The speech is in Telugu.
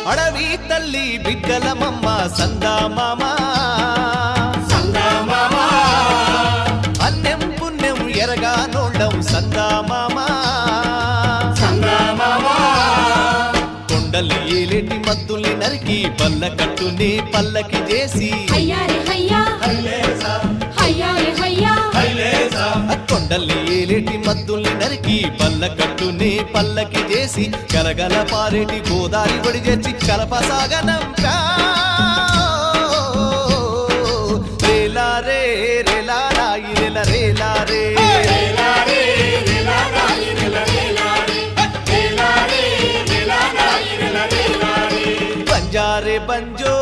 అడవి తల్లి బిడ్డలమమ్మ సందామామ అన్యం పుణ్యం ఎరగా నోళ్ళం సందామామ కొండలి ఏలేటి మద్దుల్ని నరికి పల్ల కట్టుని పల్లకి చేసి కొండలి ఏలేటి మద్దుల్ని నరికి పల్ల కట్టుని పల్లకి చేసి గలగల పారేటి గోదారి ఒడి చేర్చి కలపసాగనంపా రేలా రే రేలా రాయి రేల రేలా రే బంజారే బంజో